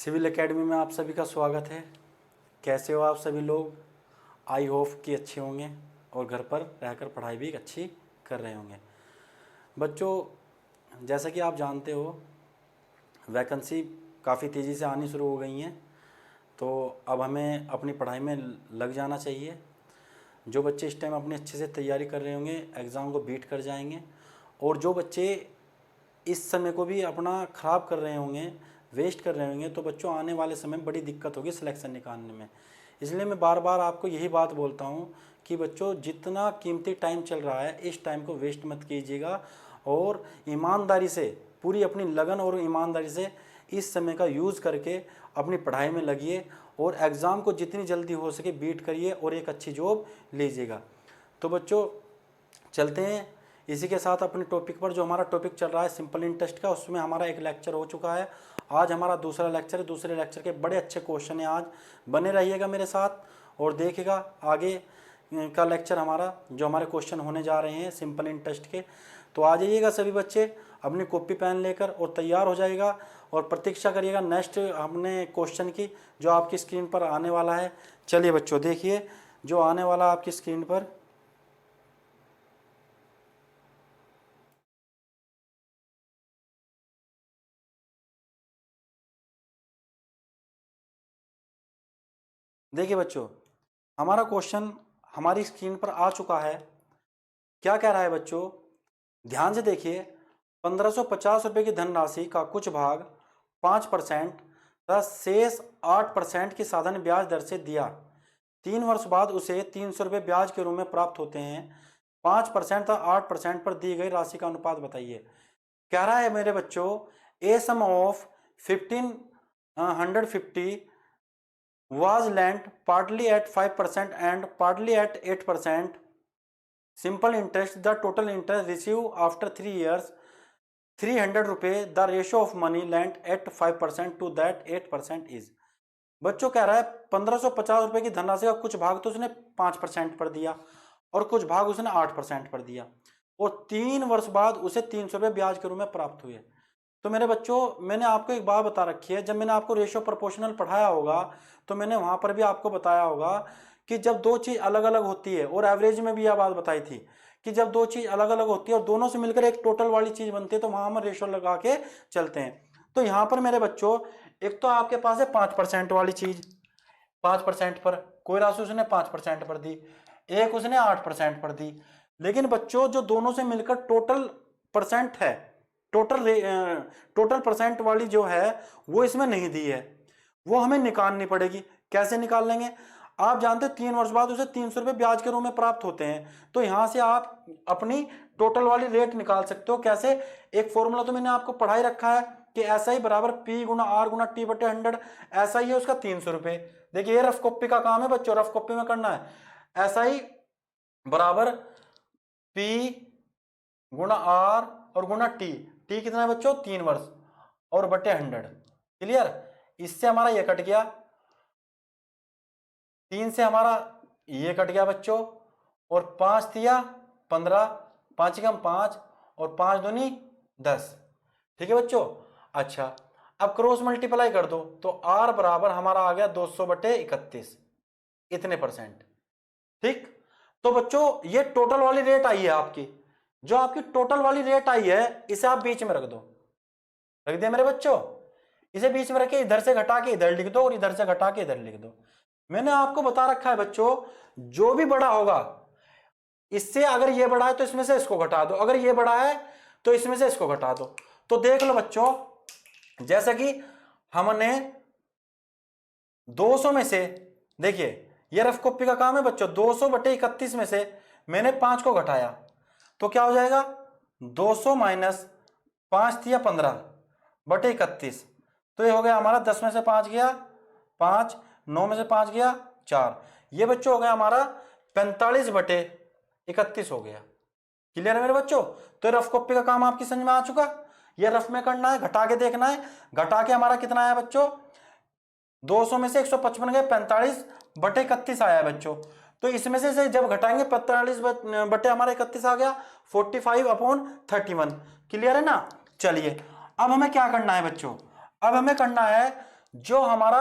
Civil academy में आप सभी का स्वागत है। कैसे हो आप सभी लोग? आई होप कि अच्छे होंगे और घर पर रहकर पढ़ाई भी अच्छी कर रहे होंगे। बच्चों, जैसा कि आप जानते हो, वैकेंसी काफ़ी तेज़ी से आनी शुरू हो गई हैं, तो अब हमें अपनी पढ़ाई में लग जाना चाहिए। जो बच्चे इस टाइम अपनी अच्छे से तैयारी कर रहे होंगे एग्ज़ाम को बीट कर जाएंगे, और जो बच्चे इस समय को भी अपना ख़राब कर रहे होंगे, वेस्ट कर रहे होंगे, तो बच्चों आने वाले समय में बड़ी दिक्कत होगी सिलेक्शन निकालने में। इसलिए मैं बार बार आपको यही बात बोलता हूँ कि बच्चों, जितना कीमती टाइम चल रहा है इस टाइम को वेस्ट मत कीजिएगा, और ईमानदारी से, पूरी अपनी लगन और ईमानदारी से इस समय का यूज़ करके अपनी पढ़ाई में लगिए और एग्ज़ाम को जितनी जल्दी हो सके बीट करिए और एक अच्छी जॉब लीजिएगा। तो बच्चों, चलते हैं इसी के साथ अपने टॉपिक पर। जो हमारा टॉपिक चल रहा है सिंपल इंटरेस्ट का, उसमें हमारा एक लेक्चर हो चुका है। आज हमारा दूसरा लेक्चर है। दूसरे लेक्चर के बड़े अच्छे क्वेश्चन हैं। आज बने रहिएगा मेरे साथ और देखिएगा आगे का लेक्चर हमारा, जो हमारे क्वेश्चन होने जा रहे हैं सिंपल इंटरेस्ट के। तो आ जाइएगा सभी बच्चे अपनी कॉपी पेन लेकर और तैयार हो जाएगा और प्रतीक्षा करिएगा नेक्स्ट अपने क्वेश्चन की, जो आपकी स्क्रीन पर आने वाला है। चलिए बच्चों, देखिए जो आने वाला आपकी स्क्रीन पर। देखिए बच्चों, हमारा क्वेश्चन हमारी स्क्रीन पर आ चुका है। क्या कह रहा है बच्चों? ध्यान से देखिए। 1550 रुपये की धनराशि का कुछ भाग 5% तथा शेष 8% की साधन ब्याज दर से दिया। 3 वर्ष बाद उसे 300 रुपये ब्याज के रूप में प्राप्त होते हैं। 5% तथा 8% पर दी गई राशि का अनुपात बताइए। कह रहा है मेरे बच्चों, ए sum of 1550 was lent partly at 5% and partly at 8%. Simple interest, the total interest received after 3 years, 300 रुपये. The ratio of money lent at 5% to that 8% is. बच्चों कह रहा है 1550 रुपये की धनराशि का कुछ भाग तो उसने 5% पर दिया और कुछ भाग उसने 8% पर दिया, और 3 वर्ष बाद उसे 300 रुपये ब्याज के रूप में प्राप्त हुए। तो मेरे बच्चों, मैंने आपको एक बात बता रखी है। जब मैंने आपको रेशियो प्रोपोर्शनल पढ़ाया होगा तो मैंने वहां पर भी आपको बताया होगा कि जब दो चीज अलग अलग होती है, और एवरेज में भी यह बात बताई थी कि जब दो चीज अलग अलग होती है और दोनों से मिलकर एक टोटल वाली चीज बनती है तो वहां हम रेशियो लगा के चलते हैं। तो यहां पर मेरे बच्चों, एक तो आपके पास है 5% वाली चीज, 5% पर कोई राशि उसने 5% पर दी, एक उसने 8% पर दी। लेकिन बच्चों, जो दोनों से मिलकर टोटल परसेंट है, टोटल परसेंट वाली जो है वो इसमें नहीं दी है, वो हमें निकालनी पड़ेगी। कैसे निकाल लेंगे? आप जानते हैं 3 वर्ष बाद उसे 300 रुपये ब्याज के रूप में प्राप्त होते हैं। तो यहां से आप अपनी टोटल वाली रेट निकाल सकते हो। कैसे? एक फॉर्मूला तो मैंने आपको पढ़ा ही रखा है कि SI बराबर P गुना R गुना T बटे 100। SI है उसका 300 रुपये। देखिए ये रफ कॉपी का काम है बच्चों, रफ कॉपी में करना है। SI बराबर P गुना R और गुना T कितना है बच्चों? 3 वर्ष और बटे 100। क्लियर? इससे हमारा ये कट गया, 3 से हमारा ये कट गया बच्चों, और 5 दिया 15, 5 कम 5 और 5 दूनी 10। ठीक है बच्चों? अच्छा, अब क्रॉस मल्टीप्लाई कर दो तो R बराबर हमारा आ गया 200 बटे 31, इतने परसेंट। ठीक? तो बच्चों, ये टोटल वाली रेट आई है आपकी। जो आपकी टोटल वाली रेट आई है इसे आप बीच में रख दो। रख दिया मेरे बच्चों? इसे बीच में रखे, इधर से घटा के इधर लिख दो और इधर से घटा के इधर लिख दो। मैंने आपको बता रखा है बच्चों, जो भी बड़ा होगा इससे, अगर ये बड़ा है तो इसमें से इसको घटा दो, अगर ये बड़ा है तो इसमें से इसको घटा दो। तो देख लो बच्चों, जैसा कि हमने 200 में से, देखिए ये रफ कॉपी का काम है बच्चों, 200 बटे 31 में से मैंने 5 को घटाया तो क्या हो जाएगा? 200 माइनस 5 दिया 15 बटे 31। तो ये हो गया हमारा 10 में से 5 गया 5, 9 में से 5 गया 4। ये बच्चों हो गया हमारा 45 बटे 31 हो गया। क्लियर है मेरे बच्चों? तो रफ कॉपी का काम आपकी समझ में आ चुका। ये रफ में करना है, घटा के देखना है। घटा के हमारा कितना आया बच्चों? 200 में से 155 गए, 45 बटे 31 आया है बच्चों। तो इसमें से जब घटाएंगे 45 बटे हमारा 31 आ गया 45/31। क्लियर है ना? चलिए अब हमें क्या करना है बच्चों? अब हमें करना है जो हमारा,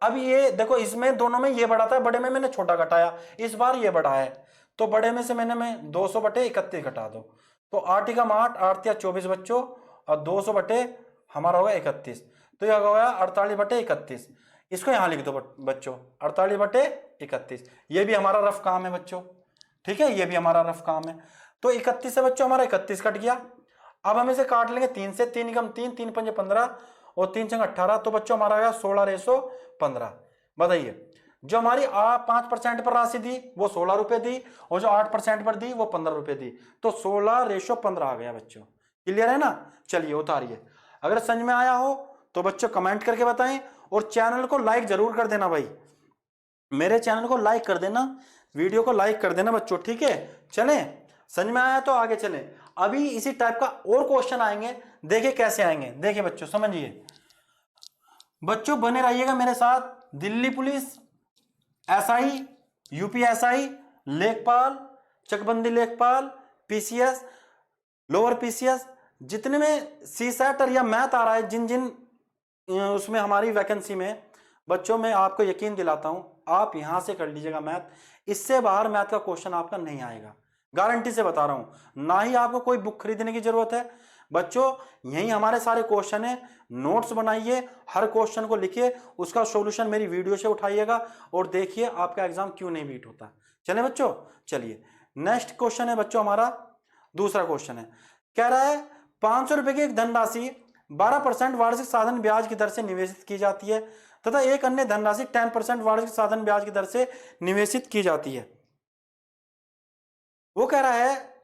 अब ये देखो इसमें दोनों में ये बढ़ा था, बड़े में मैंने छोटा घटाया, इस बार ये बढ़ा है, तो बड़े में से मैं 200/31 घटा दो, तो 8 एकम 8, 8 या 24 बच्चों, और 200 बटे हमारा होगा 31, तो यह हो गया 48/31। इसको यहां लिख दो बच्चों, 48/31। ये भी हमारा रफ काम है बच्चों, ठीक है, ये भी हमारा रफ काम है। तो 31 से बच्चों हमारा 31 कट गया। अब हम इसे काट लेंगे 3 से, 3 एकम 3, 3 पंजे 15 और 3 छंग 18, तो बच्चों हमारा आया 16,15। बताइए, जो हमारी 5% पर राशि दी वो 16 रुपए दी, और जो 8% पर दी वो 15 रुपए दी, तो 16:15 आ गया बच्चों। क्लियर है ना? चलिए उतारिए। अगर समझ में आया हो तो बच्चों कमेंट करके बताएं, और चैनल को लाइक जरूर कर देना भाई, मेरे चैनल को लाइक कर देना, वीडियो को लाइक कर देना बच्चों, ठीक है। चलें, समझ में आया तो आगे चलें। अभी इसी टाइप का और क्वेश्चन आएंगे, देखिए कैसे आएंगे, देखिए बच्चों समझिए। बच्चों बने रहिएगा मेरे साथ। दिल्ली पुलिस, एसआई, यूपीएसआई, लेखपाल, चकबंदी लेखपाल, पीसीएस, लोअर पीसीएस, जितने में सीसेट या मैथ आ रहा है, जिन जिन उसमें हमारी वैकेंसी में, बच्चों मैं आपको यकीन दिलाता हूं आप यहां से कर लीजिएगा मैथ, इससे बाहर मैथ का क्वेश्चन आपका नहीं आएगा, गारंटी से बता रहा हूं। ना ही आपको कोई बुक खरीदने की जरूरत है बच्चों, यही हमारे सारे क्वेश्चन है। नोट्स बनाइए, हर क्वेश्चन को लिखिए, उसका सॉल्यूशन मेरी वीडियो से उठाइएगा और देखिए आपका एग्जाम क्यों नहीं बीट होता। चले बच्चों, चलिए नेक्स्ट क्वेश्चन है बच्चों हमारा, दूसरा क्वेश्चन है, कह रहा है 500 रुपए की एक धनराशि 12% वार्षिक साधन ब्याज की दर से निवेशित की जाती है, तथा एक अन्य धनराशि 10% वार्षिक साधन ब्याज की दर से निवेशित की जाती है। वो कह रहा है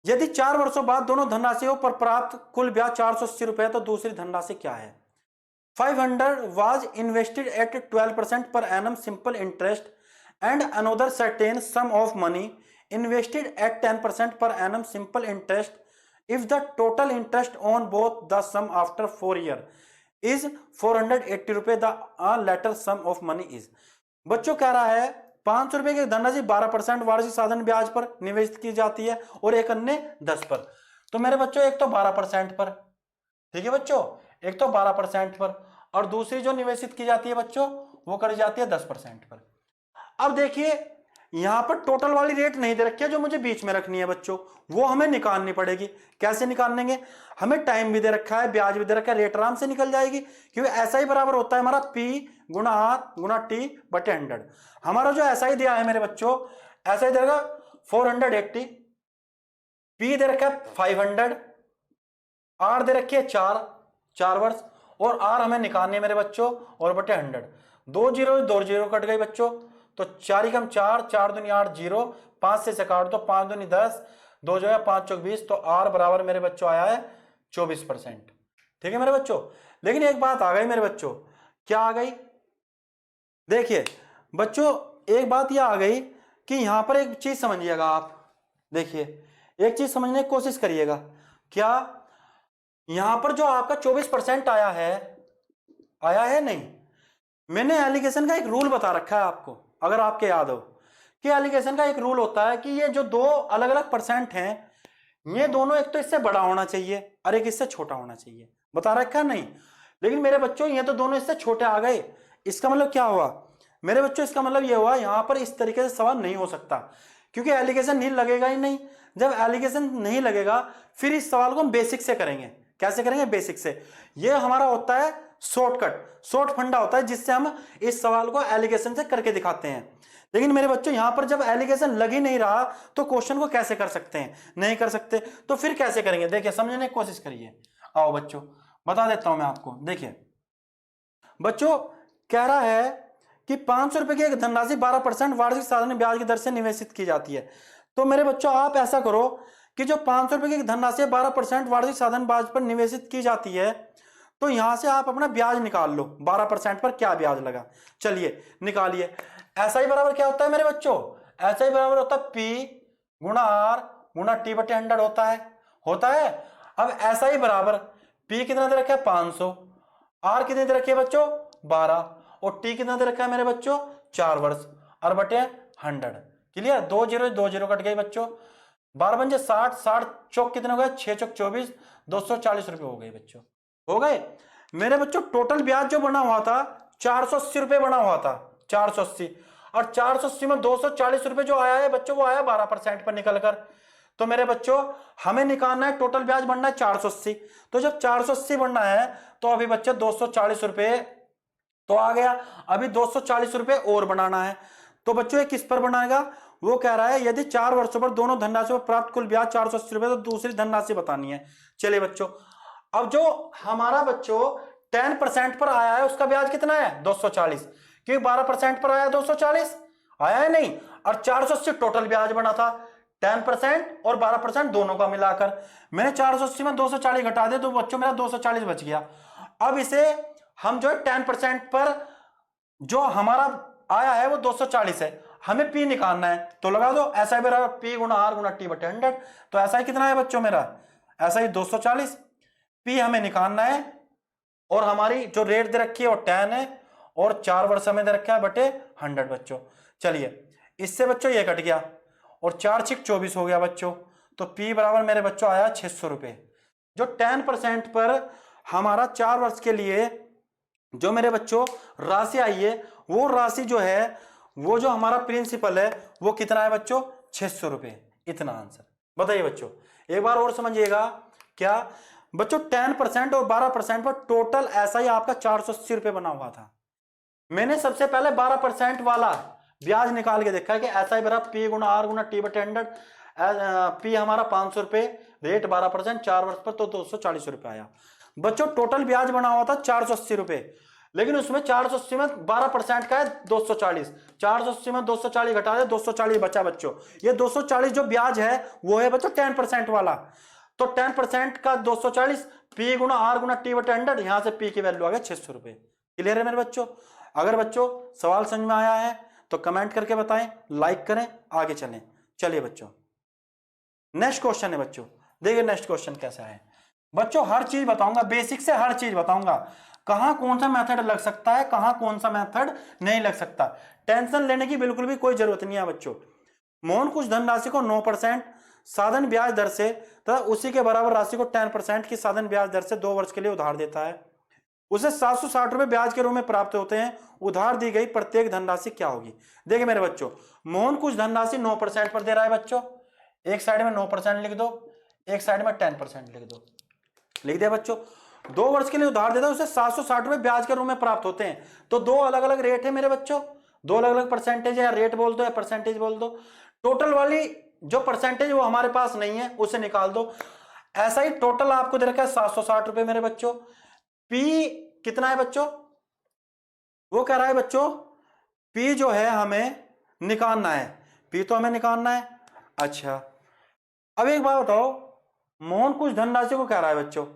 यदि 4 वर्षों बाद दोनों धनराशियों पर प्राप्त कुल ब्याज 480 रुपए, तो दूसरी धनराशि क्या है? 500 was invested at 12% per annum simple interest and another certain sum of money invested at 10% per annum simple interest if the total interest on both the sum after 4 years is 480 रुपए, the latter sum of money is। बच्चों कह रहा है 500 रुपए की धनराशि 12% वार्षिक साधन ब्याज पर निवेशित की जाती है और एक अन्य 10 पर। तो मेरे बच्चों एक तो 12% पर, ठीक है बच्चों, एक तो 12% पर, और दूसरी जो निवेशित की जाती है बच्चों वो करी जाती है 10% पर। अब देखिए यहां पर टोटल वाली रेट नहीं दे रखी है जो मुझे बीच में रखनी है बच्चों, वो हमें निकालनी पड़ेगी। कैसे निकालेंगे? हमें टाइम भी दे रखा है, ब्याज भी दे रखा है, रेट आराम से निकल जाएगी, क्योंकि ऐसा ही बराबर होता है हमारा P गुणा R गुणा T बटे 100। हमारा जो ऐसा ही दिया है मेरे बच्चों, ऐसा ही देगा 480, P दे रखा है 500, R दे रखी है 4 वर्ष, और R हमें निकालनी है मेरे बच्चों, और बटे 100। 2 जीरो कट गई बच्चों, तो 4 एकम 4, 4 दूनी 8, 0, 5 से काट दो, 5 दूनी 10, 2 जो है 5 चौक 20, तो R बराबर मेरे बच्चों आया है 24%। ठीक है मेरे बच्चों, लेकिन एक बात आ गई मेरे बच्चों, क्या आ गई? देखिए बच्चों एक बात यह आ गई कि यहां पर एक चीज समझिएगा आप, देखिए एक चीज समझने की कोशिश करिएगा, क्या यहां पर जो आपका 24% आया है नहीं, मैंने एलिगेशन का एक रूल बता रखा है आपको, अगर आपके याद हो कि एलिगेशन का एक रूल होता है कि ये जो दो अलग अलग परसेंट हैं, ये दोनों एक तो इससे बड़ा होना चाहिए और एक इससे छोटा होना चाहिए, बता रखा नहीं। लेकिन मेरे बच्चों ये तो दोनों इससे छोटे आ गए, इसका मतलब क्या हुआ मेरे बच्चों? इसका मतलब ये हुआ यहां पर इस तरीके से सवाल नहीं हो सकता, क्योंकि एलिगेशन नहीं लगेगा ही नहीं। जब एलिगेशन नहीं लगेगा फिर इस सवाल को हम बेसिक से करेंगे। कैसे करेंगे? बेसिक से। ये हमारा होता है शॉर्टकट, शॉर्ट फंडा होता है जिससे हम इस सवाल को एलिगेशन से करके दिखाते हैं। लेकिन मेरे बच्चों यहां पर जब एलिगेशन लग ही नहीं रहा तो क्वेश्चन को कैसे कर सकते हैं? नहीं कर सकते, तो फिर कैसे करेंगे? देखिए समझने की कोशिश करिए। आओ बच्चों बता देता हूं मैं आपको। देखिए बच्चों कह रहा है कि 500 रुपए की एक धनराशि 12% वार्षिक साधारण ब्याज की दर से निवेशित की जाती है। तो मेरे बच्चों आप ऐसा करो कि जो 500 रुपए की धनराशि 12% वार्षिक साधन ब्याज पर निवेशित की जाती है, तो यहां से आप अपना ब्याज निकाल लो, 12% पर क्या ब्याज लगा, चलिए निकालिए। ऐसा ही बराबर क्या होता है मेरे बच्चों? ऐसा ही बराबर होता है P गुणा R गुणा T बटे 100 होता है। अब ऐसा ही बराबर P कितना दे रखा है? 500, R कितने दे रखे है बच्चों? 12, और T कितना दे रखा है मेरे बच्चों? 4 वर्ष, और बटे 100। क्लियर? 2 जीरो कट गए बच्चों, 12 पंजे 60, 60 चौक कितने हो गए? 6 चौक 24, 240 रुपए हो गए बच्चों, हो गए मेरे बच्चों। टोटल ब्याज जो बना हुआ था 480 रुपए बना हुआ था, 480, और 480 में 240 रुपए जो आया है बच्चों वो आया 12% पर निकल कर। तो मेरे बच्चों हमें निकालना है, टोटल ब्याज बनना है 480। तो जब 480 बनना है तो अभी बच्चे 240 रुपए तो आ गया, अभी 240 रुपए और बनाना है। तो बच्चों ये किस पर बनाएगा, वो कह रहा है यदि 4 वर्षों पर दोनों धनराशियों पर प्राप्त कुल ब्याज 480 रुपए तो दूसरी धनराशि बतानी है। चलिए बच्चों, अब जो हमारा बच्चों 10% पर आया है उसका ब्याज कितना है 240, क्योंकि 12% पर आया 240 आया है नहीं, और 480 टोटल ब्याज बना था 10% और 12% दोनों का मिलाकर। मैंने 480 में 240 घटा दे तो बच्चों मेरा 240 बच गया। अब इसे हम जो है 10% पर जो हमारा आया है वो 240 है, हमें पी निकालना है, तो लगा दो ऐसा बराबर पी गुना आर गुना टी बटे 100। तो ऐसा ही कितना है बच्चों मेरा, ऐसा ही 240, पी हमें निकालना है और हमारी जो रेट दे रखी है वो 10 है और 4 वर्ष हमें दे रखा है बटे 100 बच्चों। चलिए इससे बच्चों ये कट गया और 4 6 24 हो गया बच्चों। तो पी बराबर मेरे बच्चों आया 600 रुपए। जो 10% पर हमारा 4 वर्ष के लिए जो मेरे बच्चों राशि आई है वो राशि जो है वो जो हमारा प्रिंसिपल है वो कितना है बच्चों 600 रुपए। इतना आंसर बताइए बच्चों, एक बार और समझिएगा क्या बच्चों 10% और 12% पर टोटल ऐसा ही आपका 480 रुपए बना हुआ था। मैंने सबसे पहले 12% वाला ब्याज निकाल के देखा है कि ऐसा ही बराबर पी गुना आर गुना टी बटे 100, पी हमारा 500 रुपए, रेट 12%, 4 वर्ष पर तो 240 रुपए आया। बच्चों टोटल ब्याज बना हुआ था 480 रुपए, लेकिन उसमें 480 में 12% का है 240, 480 में 240 घटा दे 240 बचा बच्चों। ये 240 जो ब्याज है वो है बच्चों 10% वाला। तो 10% का 240 पी गुना आर गुना टी बटे 100, यहां से पी की वैल्यू आ गया 600 रुपए। क्लियर है मेरे बच्चों? अगर बच्चों सवाल समझ में आया है तो कमेंट करके बताएं, लाइक करें, आगे चलें। चलिए बच्चों नेक्स्ट क्वेश्चन है बच्चों, देखिए नेक्स्ट क्वेश्चन कैसा है बच्चों। हर चीज बताऊंगा, बेसिक से हर चीज बताऊंगा, कहां कौन सा मेथड लग सकता है कहां कौन सा मेथड नहीं लग सकता। टेंशन लेने की बिल्कुल भी कोई जरूरत नहीं है बच्चों। मोहन कुछ धनराशि को 9% साधन ब्याज दर से तथा उसी के बराबर राशि को 10% की साधन ब्याज दर से 2 वर्ष के लिए उधार देता है। उसे 760 रुपए ब्याज के रूप में प्राप्त होते हैं। उधार दी गई प्रत्येक धनराशि क्या होगी? देखिए मेरे बच्चों, मोहन कुछ धनराशि 9% पर दे रहा है बच्चों, एक साइड में 9% लिख दो, एक साइड में 10% लिख दो, लिख दिया बच्चों। 2 वर्ष के लिए उधार देता है, उसे 760 रुपए ब्याज के रूप में प्राप्त होते हैं। तो 2 अलग अलग रेट है मेरे बच्चों, 2 अलग अलग परसेंटेज है, या रेट बोल दो या परसेंटेज बोल दो। टोटल वाली जो परसेंटेज वो हमारे पास नहीं है उसे निकाल दो। ऐसा ही टोटल आपको दे रखा है 760 रुपए मेरे बच्चों। पी कितना है बच्चों, वो कह रहा है बच्चों पी जो है हमें निकालना है, पी तो हमें निकालना है। अच्छा अब एक बात बताओ, मोहन कुछ धनराशि को कह रहा है बच्चों,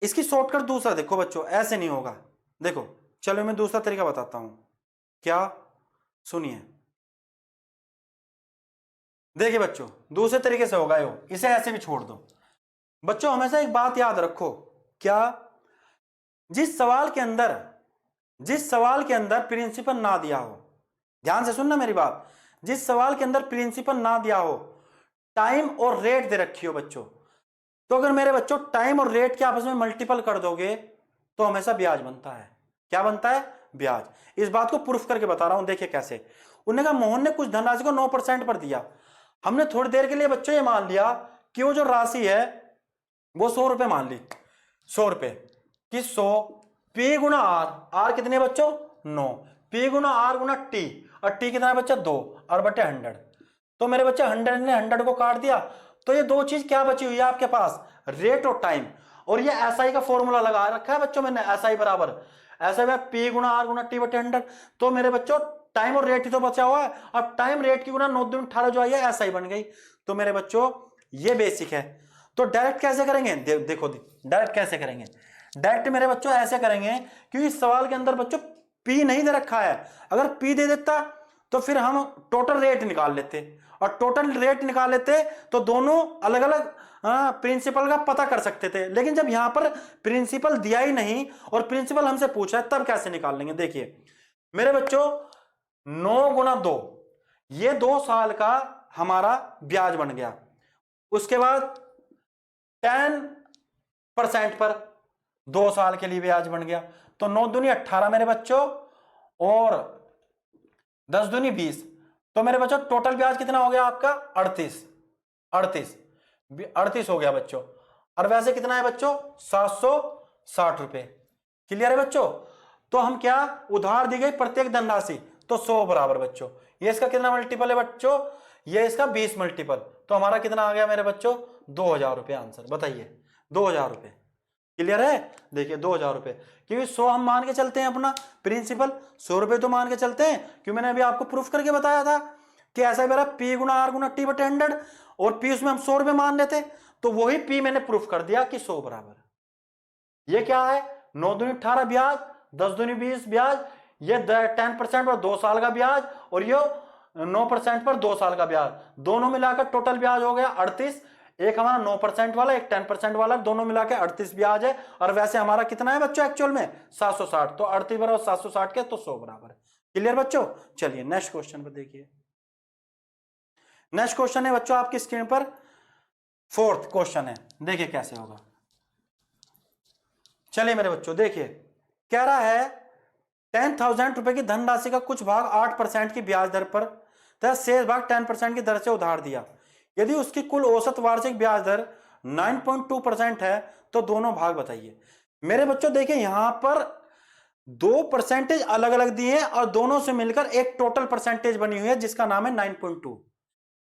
इसकी शॉर्टकट दूसरा देखो बच्चों, ऐसे नहीं होगा। देखो चलो मैं दूसरा तरीका बताता हूं, क्या सुनिए। देखिए बच्चों दूसरे तरीके से होगा यो, इसे ऐसे भी छोड़ दो। बच्चों हमेशा एक बात याद रखो, क्या जिस सवाल के अंदर प्रिंसिपल ना दिया हो, ध्यान से सुनना मेरी बात, जिस सवाल के अंदर प्रिंसिपल ना दिया हो, टाइम और रेट दे रखी हो बच्चों, तो अगर मेरे बच्चों टाइम और रेट के आपस में मल्टीपल कर दोगे तो हमेशा ब्याज बनता है। क्या बनता है? ब्याज। इस बात को प्रूफ करके बता रहा हूं, देखिए कैसे। उन्होंने कहा मोहन ने कुछ धनराशि को 9% पर दिया। हमने थोड़ी देर के लिए बच्चों ये मान लिया कि वो जो राशि है वो 100 रुपए मान ली, 100 रुपए कि 100 पी गुना आर कितने बच्चों 9, पी गुना आर गुना टी, और टी कितना है बच्चा 2 और बटे 100। तो मेरे बच्चे 100 ने 100 को काट दिया, तो ये 2 चीज क्या बची हुई है आपके पास, रेट और टाइम। और ये एसआई का फॉर्मूला लगा रखा है बच्चों मैंने, एसआई बराबर ऐसा पी गुना आर गुना टी बटे 100। तो मेरे बच्चों टाइम और रेट ही तो बचा हुआ है, अब टाइम रेट की गुना 9 दूनी 18 जो आई है एसआई बन गई। तो मेरे बच्चों ये बेसिक है। तो डायरेक्ट कैसे करेंगे, देखो डायरेक्ट कैसे करेंगे, डायरेक्ट मेरे बच्चों ऐसे करेंगे, क्योंकि सवाल के अंदर बच्चों पी नहीं दे रखा है। अगर पी दे देता तो फिर हम टोटल रेट निकाल लेते, और टोटल रेट निकाल लेते तो दोनों अलग अलग प्रिंसिपल का पता कर सकते थे। लेकिन जब यहां पर प्रिंसिपल दिया ही नहीं और प्रिंसिपल हमसे पूछा है, तब कैसे निकाल लेंगे। देखिए मेरे बच्चों 9 गुना 2, ये 2 साल का हमारा ब्याज बन गया। उसके बाद 10% पर 2 साल के लिए ब्याज बन गया। तो 9 दूनी 18 मेरे बच्चों और 10 दूनी 20, तो मेरे बच्चों टोटल ब्याज कितना हो गया आपका 38 हो गया बच्चों। और वैसे कितना है बच्चों 760 रुपए। क्लियर है बच्चों। तो हम क्या उधार दी गई प्रत्येक धनराशि तो 100 बराबर बच्चों, ये इसका कितना मल्टीपल है बच्चों, ये इसका 20 मल्टीपल, तो हमारा कितना आ गया मेरे बच्चों 2000 रुपए आंसर। बताइए 2000 रुपए। क्लियर है। देखिए 2000 रुपए, क्योंकि 100 हम मान के चलते हैं अपना प्रिंसिपल, 100 रुपए तो मान के चलते हैं, क्योंकि मैंने अभी आपको प्रूफ करके बताया था कि ऐसा मेरा पी गुना आर गुना टी बटे 100, और पी उसमें हम 100 रुपए मान लेते, तो वही पी मैंने प्रूफ कर दिया कि 100 बराबर। ये क्या है 9 दूनी 18 ब्याज, 10 दूनी 20 ब्याज, ये 10% पर 2 साल का ब्याज, और ये 9% पर 2 साल का ब्याज, दोनों मिलाकर टोटल ब्याज हो गया 38। एक हमारा 9% वाला, एक 10% वाला, दोनों मिलाकर 38 ब्याज है। और वैसे हमारा कितना है बच्चों एक्चुअल में 760, तो 38 बराबर 760 के तो 100 बराबर। क्लियर बच्चों। चलिए नेक्स्ट क्वेश्चन पर देखिए। नेक्स्ट क्वेश्चन है बच्चों आपकी स्क्रीन पर, फोर्थ क्वेश्चन है, देखिए कैसे होगा। चलिए मेरे बच्चों देखिए, कह रहा है 10,000 रुपए की धनराशि का कुछ भाग 8% की ब्याज दर पर तथा शेष भाग 10% की दर से उधार दिया। यदि उसकी कुल औसत वार्षिक ब्याज दर 9.2% है तो दोनों भाग बताइए। मेरे बच्चों देखिए यहां पर 2 परसेंटेज अलग अलग दिए हैं और दोनों से मिलकर एक टोटल परसेंटेज बनी हुई है जिसका नाम है 9.2।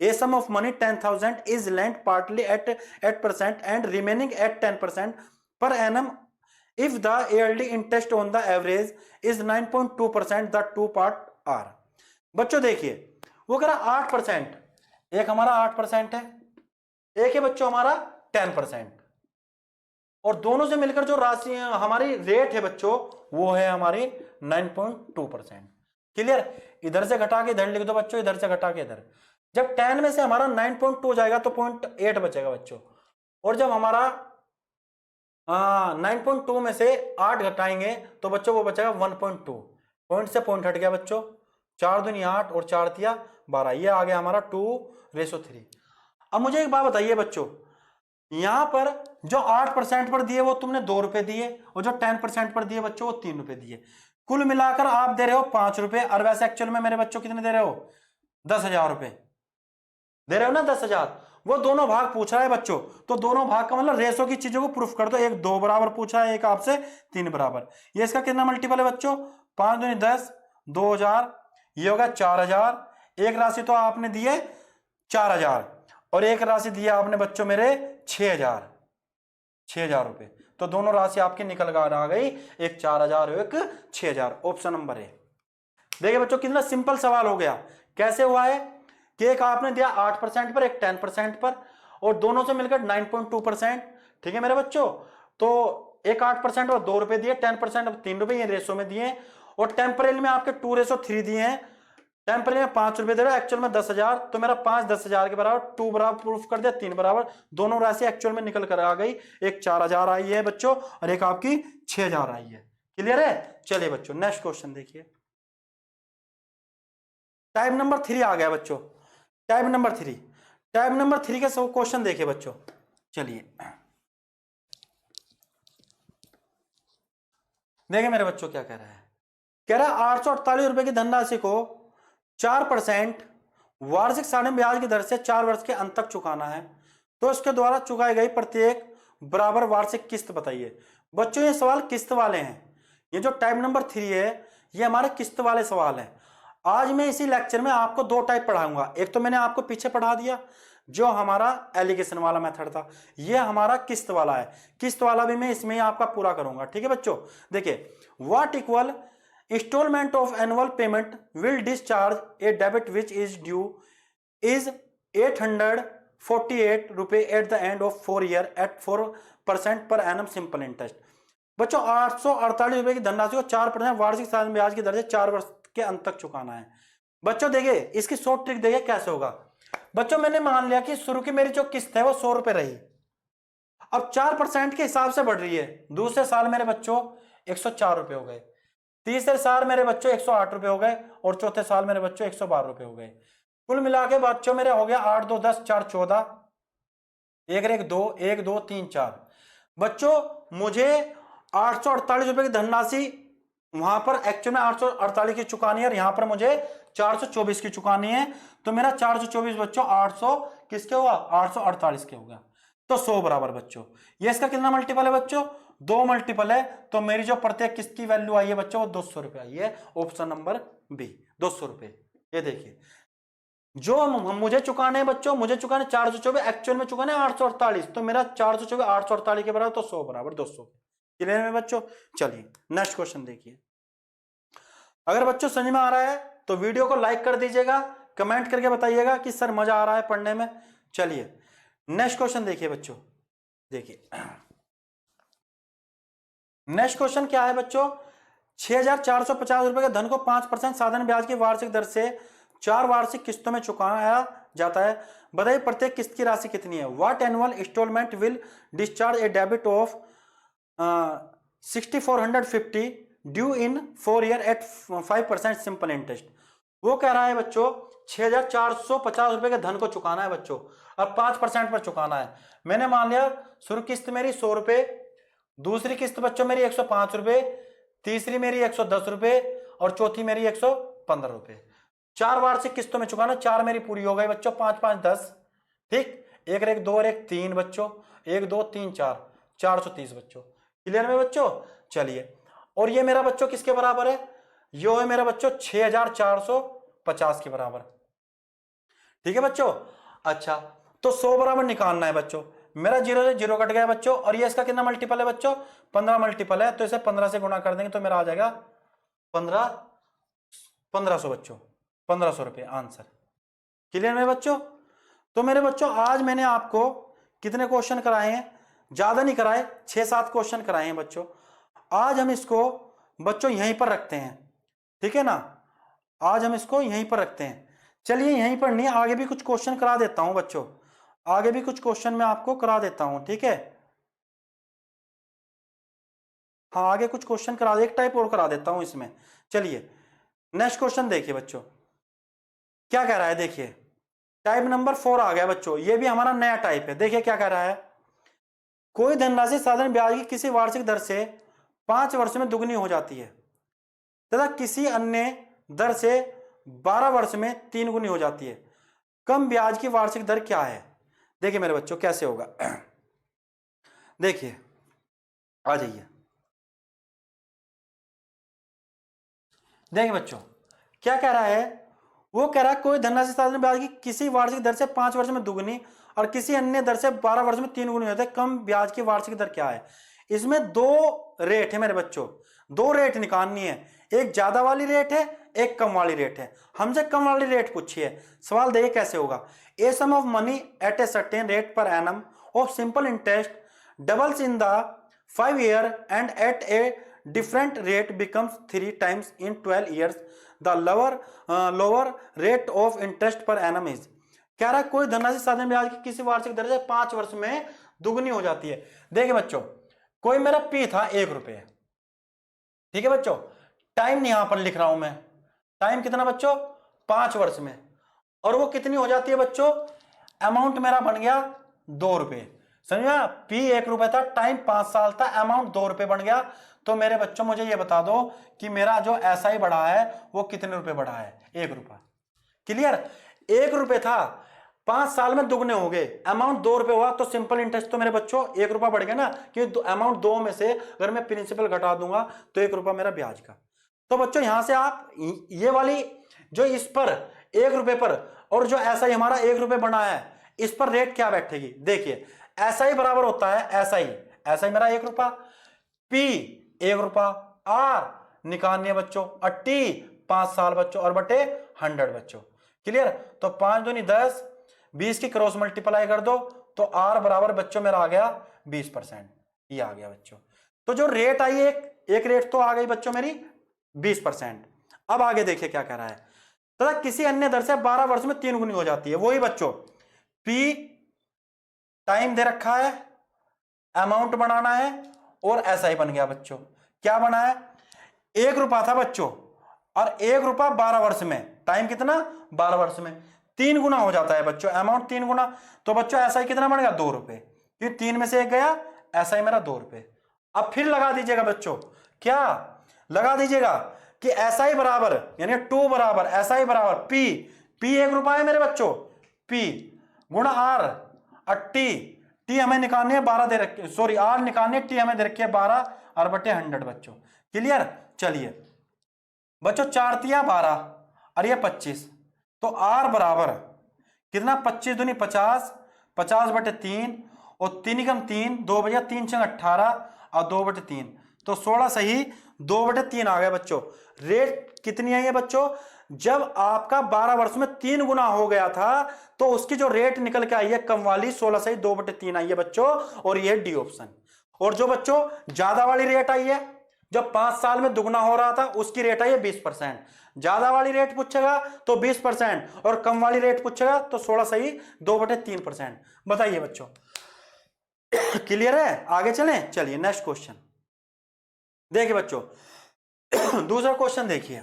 A sum of money 10,000 is lent partly at 8% and remaining at 10% per annum if the yearly interest on the average is 9.2%, the two part are। बच्चों देखिए वो कह रहा 8%, एक हमारा 8% है, एक है बच्चों हमारा 10%, और दोनों से मिलकर जो राशि हमारी रेट है बच्चों वो है हमारी 9.2%। क्लियर। इधर से घटा के इधर लिख दो बच्चों, इधर से घटा के इधर। जब 10 में से हमारा 9.2 जाएगा तो 0.8 बचेगा बच्चों, और जब हमारा 9.2 में से 8 घटाएंगे तो बच्चों वो बचेगा 1.2। पॉइंट से पॉइंट हट गया बच्चों, 4 दूनी 8 और 4 तिया 12, ये आ गया हमारा 2:3। अब मुझे एक बात बताइए बच्चों, यहां पर जो 8% पर दिए वो तुमने 2 रुपए दिए, और जो 10% पर दिए बच्चों वो 3 रुपए दिए, कुल मिलाकर आप दे रहे हो 5 रुपए। और वैसे एक्चुअल में मेरे बच्चों कितने दे रहे हो 10,000 रुपए दे रहे हो ना 10,000। वो दोनों भाग पूछ रहा है बच्चों, तो दोनों भाग का मतलब रेशो की चीजों को प्रूफ कर दो। एक 2 बराबर पूछ रहा है, एक आपसे 3 बराबर। ये इसका कितना मल्टीपल है बच्चों 5 दूनी 10, 2000, ये होगा 4000। एक राशि तो आपने दिए 4000 और एक राशि दिया आपने बच्चों मेरे 6,000 रुपए, तो दोनों राशि आपकी निकल कर आ गई, एक 4000 एक 6,000। ऑप्शन नंबर है। देखिए बच्चों कितना सिंपल सवाल हो गया। कैसे हुआ है कि एक आपने दिया 8% पर, एक 10% पर, और दोनों से मिलकर 9.2%। ठीक है मेरे बच्चों, तो एक 8% और 2 रुपए दिए, 10% और 3 रुपए, ये रेशो में दिए, और टेम्परेल में आपके 2:3 दिए हैं। टेम्परेल में 5 रुपए दे रहा है, एक्चुअल में 10,000, तो मेरा 5 10,000 के बराबर, 2 बराबर प्रूफ कर दिया, 3 बराबर, दोनों राशि एक्चुअल में निकल कर आ गई। एक 4,000 आई है बच्चों और एक आपकी 6,000 आई है। क्लियर है। चलिए बच्चों नेक्स्ट क्वेश्चन देखिए। टाइप नंबर 3 आ गया बच्चों। टाइप नंबर 3 के सब क्वेश्चन देखिए बच्चों। चलिए देखिए मेरे बच्चों क्या कह रहा है। कह रहा है 848 रुपए की धनराशि को 4% वार्षिक साधारण ब्याज की दर से 4 वर्ष के अंत तक चुकाना है, तो इसके द्वारा चुकाई गई प्रत्येक बराबर वार्षिक किस्त बताइए। बच्चों ये सवाल किस्त वाले हैं। ये जो टाइप नंबर 3 है ये हमारे किस्त वाले सवाल हैं। आज मैं इसी लेक्चर में आपको 2 टाइप पढ़ाऊंगा। एक तो मैंने आपको पीछे पढ़ा दिया जो हमारा एलिगेशन वाला मेथड था, ये हमारा किस्त वाला है। किस्त वाला भी मैं इसमें ही आपका पूरा करूंगा। ठीक है बच्चों। देखिए what equal instalment of annual payment will discharge a debit which is due is 848 रुपए at the end of 4 year at 4% per annum simple interest. बच्चों 848 रुपए की धनराशि को 4% वार्षिक साधारण ब्याज की दर से 4 वर्ष के अंत तक चुकाना है। बच्चों देखिए इसकी शॉर्ट ट्रिक देखिए कैसे होगा। बच्चों मैंने मान लिया कि शुरू की मेरी जो किस्त है वो 100 रुपए रही, अब 4% के हिसाब से बढ़ रही है। दूसरे साल मेरे बच्चों 104 रुपए हो गए, तीसरे साल मेरे बच्चों 108 रुपए हो गए, और चौथे साल मेरे बच्चों 112 रुपए हो गए। कुल मिला के बच्चों मेरे हो गया 8 2 10 4 14, 1 1 2 1 2 3 4। बच्चों मुझे 848 रुपए की धनराशि वहां पर एक्चुअल में 848 की चुकानी है और यहां पर मुझे 424 की चुकानी है। तो मेरा 424 बच्चों 800 किसके हुआ, 848 के होगा। तो 100 बराबर बच्चों, ये इसका कितना मल्टीपल है बच्चों, 2 मल्टीपल है। तो मेरी जो प्रत्येक किस्त की वैल्यू आई है बच्चों वो 200 रुपए आई है। ऑप्शन नंबर बी 200 रुपए। ये देखिए जो मुझे चुकाने हैं बच्चों, मुझे चुकाने 424, एक्चुअल में चुकाने 848। तो मेरा 424 848 के बराबर, तो 100 बराबर 200। क्लियर है बच्चों। चलिए नेक्स्ट क्वेश्चन देखिए। अगर बच्चों समझ में आ रहा है तो वीडियो को लाइक कर दीजिएगा, कमेंट करके बताइएगा कि सर मजा आ रहा है पढ़ने में। चलिए नेक्स्ट क्वेश्चन देखिए बच्चों। देखिए नेक्स्ट क्वेश्चन क्या है बच्चों, 6,450 रुपए के धन को 5% साधारण ब्याज की वार्षिक दर से 4 वार्षिक किस्तों में चुकाया जाता है। बताइए प्रत्येक किस्त की राशि कितनी है। What annual instalment will discharge a debit of 6450 due in 4 year at 5% simple interest. वो कह रहा है बच्चों 6,450 रुपए के धन को चुकाना है बच्चों और 5% पर चुकाना है। मैंने मान लिया शुरू किस्त मेरी 100 रुपए, दूसरी किस्त बच्चों मेरी 105 रुपए, तीसरी मेरी 110 रुपए और चौथी मेरी 115 रुपए। 4 वार्षिक किस्तों में चुकाना, 4 मेरी पूरी हो गई बच्चों, 5 5 10, ठीक, 1 और 1 2 और 1 3 बच्चों, 1 2 3 4, 430 बच्चों। क्लियर में बच्चों। चलिए और ये मेरा बच्चों किसके बराबर है, यो है मेरा बच्चों 6,450 के बराबर। ठीक है बच्चों। अच्छा तो 100 बराबर निकालना है बच्चों। मेरा 0 से 0 कट गया बच्चों और ये इसका कितना मल्टीपल है बच्चों, 15 मल्टीपल है। तो इसे 15 से गुणा कर देंगे तो मेरा आ जाएगा 1500 बच्चों, 1500 रुपये आंसर। क्लियर में बच्चों। तो मेरे बच्चों आज मैंने आपको कितने क्वेश्चन कराए हैं, ज्यादा नहीं कराए, 6-7 क्वेश्चन कराए हैं बच्चों। आज हम इसको बच्चों यहीं पर रखते हैं, ठीक है ना, आज हम इसको यहीं पर रखते हैं। चलिए यहीं पर नहीं, आगे भी कुछ क्वेश्चन करा देता हूं बच्चों, आगे भी कुछ क्वेश्चन मैं आपको करा देता हूं, ठीक है। हाँ आगे कुछ क्वेश्चन करा दे, एक टाइप और करा देता हूं इसमें। चलिए नेक्स्ट क्वेश्चन देखिए बच्चों क्या कह रहा है। देखिए टाइप नंबर 4 आ गया बच्चों, ये भी हमारा नया टाइप है। देखिए क्या कह रहा है, कोई धनराशि साधारण ब्याज की किसी वार्षिक दर से 5 वर्ष में दुगनी हो जाती है तथा किसी अन्य दर से 12 वर्ष में 3 गुनी हो जाती है। कम ब्याज की वार्षिक दर क्या है। देखिए मेरे बच्चों कैसे होगा, देखिए आ जाइए। देखिए बच्चों क्या कह रहा है, वो कह रहा है कोई धनराशि साधारण ब्याज की किसी वार्षिक दर से 5 वर्ष में दुगनी और किसी अन्य दर से 12 वर्ष में 3 गुनी होते हैं। कम ब्याज की वार्षिक दर क्या है। इसमें 2 रेट है मेरे बच्चों, 2 रेट निकालनी है, एक ज्यादा वाली रेट है, एक कम वाली रेट है। हमसे कम वाली रेट पूछी है। सवाल देखिए कैसे होगा, a sum of money at a certain rate per annum of simple interest doubles in the 5 year and at a different rate becomes 3 times in 12 years. The lower rate of interest per annum is। कह रहा है कोई धनराशि साधारण ब्याज की किसी वार्षिक दर से 5 वर्ष में दुगनी हो जाती है। देखिए बच्चों कोई मेरा पी था 1 रुपये, ठीक है बच्चों, टाइम यहां पर लिख रहा हूं मैं, टाइम कितना बच्चों 5 वर्ष में, और वो कितनी हो जाती है बच्चों, अमाउंट मेरा बन गया 2 रुपये। समझा, पी 1 रुपये था, टाइम 5 साल था, अमाउंट 2 रुपये बन गया। तो मेरे बच्चों मुझे ये बता दो कि मेरा जो एसआई बढ़ा है वो कितने रुपए बढ़ा है, 1 रुपया। क्लियर, 1 रुपये था, 5 साल में दुगने हो गए, अमाउंट 2 रुपये हुआ, तो सिंपल इंटरेस्ट तो मेरे बच्चों 1 रुपया बढ़ गया ना, क्योंकि अमाउंट 2 में से अगर मैं प्रिंसिपल घटा दूंगा तो 1 रुपया मेरा ब्याज का। तो बच्चों यहां से आप ये वाली जो इस पर 1 रुपये पर और जो एसआई हमारा 1 रुपये बना है इस पर रेट क्या बैठेगी। देखिए एसआई बराबर होता है एसआई मेरा 1 रुपया, पी 1 रुपया, आर निकालनी है बच्चों, और टी 5 साल बच्चों, और बटे 100 बच्चों। क्लियर, तो 5 दूनी 10, 20 की क्रॉस मल्टीप्लाई कर दो तो आर बराबर बच्चों मेरा आ गया 20%, ये आ गया बच्चों। तो जो रेट आई एक रेट तो आ गई बच्चों मेरी 20%। अब आगे देखिए क्या कह रहा है, तथा किसी अन्य दर से 12 वर्ष में 3 गुनी हो जाती है। वही बच्चों पी टाइम दे रखा है, अमाउंट बनाना है, और ऐसा ही बन गया बच्चों। क्या बना है, 1 रुपया था बच्चों, और 1 रुपया 12 वर्ष में, टाइम कितना 12 वर्ष में, 3 गुना हो जाता है बच्चों, अमाउंट 3 गुना। तो बच्चों ऐसा ही कितना बनेगा 2 रुपये, क्योंकि 3 में से 1 गया, ऐसा ही मेरा 2 रुपये। अब फिर लगा दीजिएगा बच्चों क्या, लगा दीजिएगा कि SI बराबर यानी 2 बराबर SI बराबर P, P 1 रुपया है मेरे बच्चों, P गुणा R और T हमें निकालनी है 12 दे रखी, सॉरी R निकालनी है, T हमें दे रखी है 12 और बटे 100 बच्चों। क्लियर? चलिए बच्चों 4 तिया 12 और ये 25, तो R बराबर कितना 25 दूनी 50, 50 बटे 3 और 3 कम 3, 2 बजे 3 छंग 18 और 2 बटे 3, तो 16 सही 2 बटे 3 आ गया बच्चों। रेट कितनी आई है बच्चों? जब आपका 12 वर्ष में 3 गुना हो गया था तो उसकी जो रेट निकल के आई है कम वाली 16 सही 2 बटे 3 आई है बच्चों, और ये डी ऑप्शन। और जो बच्चों ज्यादा वाली रेट आई है जब 5 साल में दुगना हो रहा था उसकी रेट आई है 20%। ज्यादा वाली रेट पूछेगा तो 20% और कम वाली रेट पूछेगा तो 16 सही 2 बटे 3%। बताइए बच्चों क्लियर है? आगे चलें, चलिए नेक्स्ट क्वेश्चन देखिए बच्चों। दूसरा क्वेश्चन देखिए,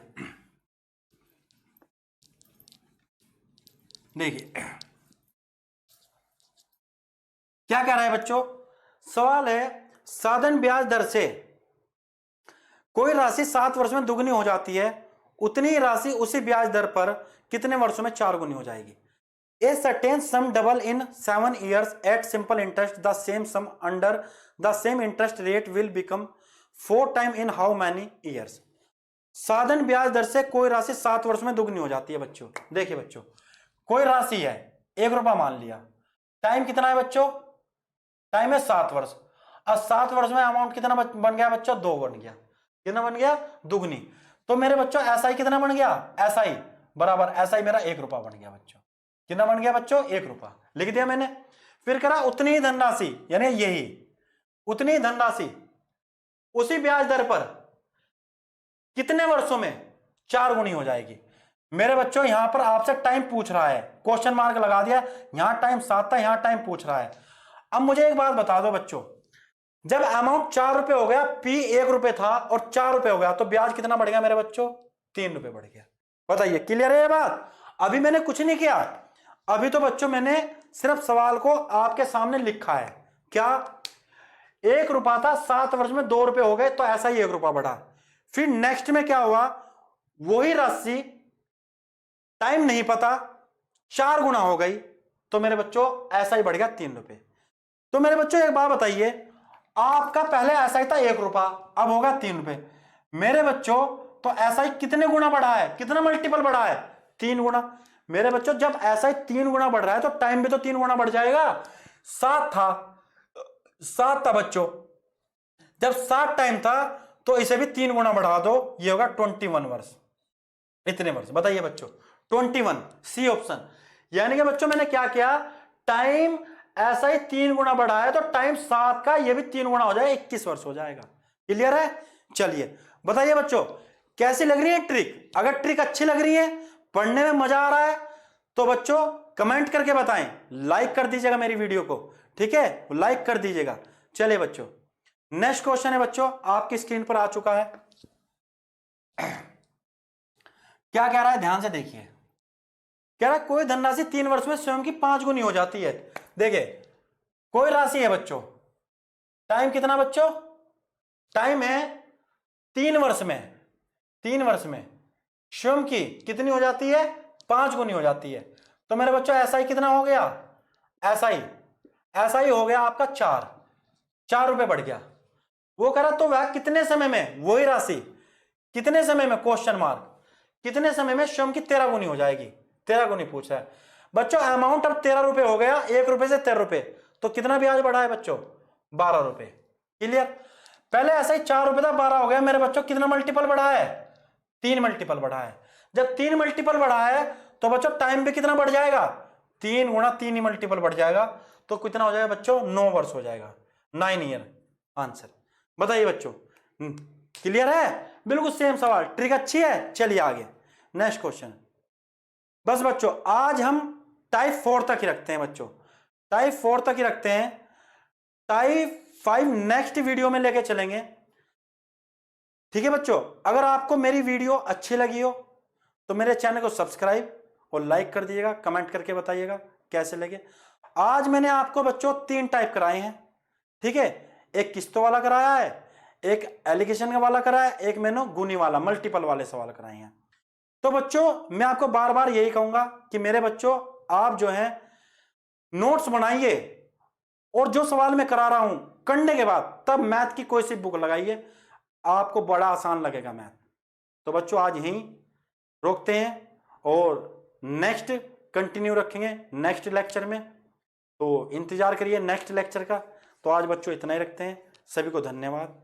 देखिए क्या कह रहा है बच्चों? सवाल है साधन ब्याज दर से कोई राशि 7 वर्ष में दुगनी हो जाती है, उतनी ही राशि उसी ब्याज दर पर कितने वर्षों में 4 गुनी हो जाएगी? A certain sum double in 7 years at simple interest, the same sum under the same interest rate will become 4 times in how many years? साधन ब्याज दर से कोई राशि 7 वर्ष में दुगनी हो जाती है बच्चों। देखिए बच्चों कोई राशि है 1 रुपया मान लिया, टाइम कितना है बच्चों? टाइम है 7 वर्ष, और 7 वर्ष में अमाउंट कितना बन गया बच्चों? 2 बन गया। कितना बन गया? दुगनी। तो मेरे बच्चों SI कितना बन गया? SI बराबर SI मेरा 1 रुपया बन गया बच्चों। कितना बन गया बच्चों? 1 रुपया लिख दिया मैंने। फिर करा उतनी ही धनराशि यानी यही उतनी ही धनराशि उसी ब्याज दर पर कितने वर्षों में 4 गुनी हो जाएगी? मेरे बच्चों यहां पर आपसे टाइम पूछ रहा है, क्वेश्चन मार्क लगा दिया, यहां टाइम 7 था, यहां टाइम पूछ रहा है। अब मुझे एक बात बता दो बच्चों, जब अमाउंट 4 रुपए हो गया, P 1 रुपए था और 4 रुपए हो गया, तो ब्याज कितना बढ़ गया मेरे बच्चों? 3 रुपए बढ़ गया। बताइए क्लियर है ये बात? अभी मैंने कुछ नहीं किया, अभी तो बच्चों मैंने सिर्फ सवाल को आपके सामने लिखा है। क्या 1 रुपया था, 7 वर्ष में 2 रुपए हो गए, तो ऐसा ही 1 रुपया बढ़ा। फिर नेक्स्ट में क्या हुआ? वही राशि टाइम नहीं पता 4 गुना हो गई, तो मेरे बच्चों ऐसा ही बढ़ गया 3 रुपए। तो मेरे बच्चों एक बात बताइए, आपका पहले ऐसा ही था 1 रुपया, अब होगा 3 रुपए। मेरे बच्चों तो ऐसा ही कितने गुना बढ़ा है? कितना मल्टीपल बढ़ा है? 3 गुना। मेरे बच्चों जब ऐसा ही 3 गुना बढ़ रहा है तो टाइम भी तो 3 गुना बढ़ जाएगा। 7 था बच्चों, जब 7 टाइम था तो इसे भी 3 गुना बढ़ा दो, ये होगा 21 वर्ष। इतने वर्ष। बताइए बच्चों 21 सी ऑप्शन। यानी कि बच्चों मैंने क्या किया, टाइम ऐसा ही 3 गुना बढ़ा है तो टाइम 7 का ये भी 3 गुना हो जाएगा, 21 वर्ष हो जाएगा। क्लियर है? चलिए बताइए बच्चों कैसी लग रही है ट्रिक? अगर ट्रिक अच्छी लग रही है, पढ़ने में मजा आ रहा है, तो बच्चों कमेंट करके बताएं, लाइक कर दीजिएगा मेरी वीडियो को, ठीक है? लाइक कर दीजिएगा। चलिए बच्चों नेक्स्ट क्वेश्चन है बच्चों, आपकी स्क्रीन पर आ चुका है। क्या कह रहा है ध्यान से देखिए। कह रहा है कोई धनराशि 3 वर्ष में स्वयं की 5 गुनी हो जाती है। देखिए कोई राशि है बच्चों, टाइम कितना बच्चों? टाइम है 3 वर्ष में, 3 वर्ष में स्वयं की कितनी हो जाती है? 5 गुनी हो जाती है। तो मेरे बच्चों ऐसा ही कितना हो गया? ऐसा ही हो गया आपका 4 रुपए बढ़ गया। वो कह रहा तो वह कितने समय में, वही राशि कितने समय में, क्वेश्चन मार्क, कितने समय में स्वयं की 13 गुनी हो जाएगी? 13 गुनी पूछ रहा है बच्चों। अमाउंट अब 13 रुपए हो गया, 1 रुपए से 13 रुपए, तो कितना ब्याज बढ़ा है बच्चों? 12 रुपए। क्लियर? पहले ऐसा ही 4 रुपए था, 12 हो गया। मेरे बच्चों कितना मल्टीपल बढ़ा है? 3 मल्टीपल बढ़ा है। जब 3 मल्टीपल बढ़ा है तो बच्चों टाइम भी कितना बढ़ जाएगा? 3 गुणा 3 ही मल्टीपल बढ़ जाएगा, तो कितना हो जाएगा बच्चों? 9 वर्ष हो जाएगा, 9 ईयर आंसर। बताइए बच्चों क्लियर है? बिल्कुल सेम सवाल, ट्रिक अच्छी है। चलिए आगे नेक्स्ट क्वेश्चन। बस बच्चों आज हम टाइप 4 तक ही रखते हैं बच्चों, टाइप 4 तक ही रखते हैं। टाइप 5 नेक्स्ट वीडियो में लेके चलेंगे, ठीक है बच्चों? अगर आपको मेरी वीडियो अच्छी लगी हो तो मेरे चैनल को सब्सक्राइब और लाइक कर दीजिएगा, कमेंट करके बताइएगा कैसे लगे। आज मैंने आपको बच्चों 3 टाइप कराए हैं, ठीक है? एक किस्तों वाला कराया है, एक एलिगेशन वाला कराया, एक मैंने गुनी वाला मल्टीपल वाले सवाल कराए हैं। तो बच्चों मैं आपको बार बार यही कहूंगा कि मेरे बच्चों आप जो है नोट्स बनाइए और जो सवाल मैं करा रहा हूं करने के बाद तब मैथ की कोई सी बुक लगाइए, आपको बड़ा आसान लगेगा मैथ। तो बच्चों आज यहीं रोकते हैं और नेक्स्ट कंटिन्यू रखेंगे नेक्स्ट लेक्चर में, तो इंतजार करिए नेक्स्ट लेक्चर का। तो आज बच्चों इतना ही रखते हैं, सभी को धन्यवाद।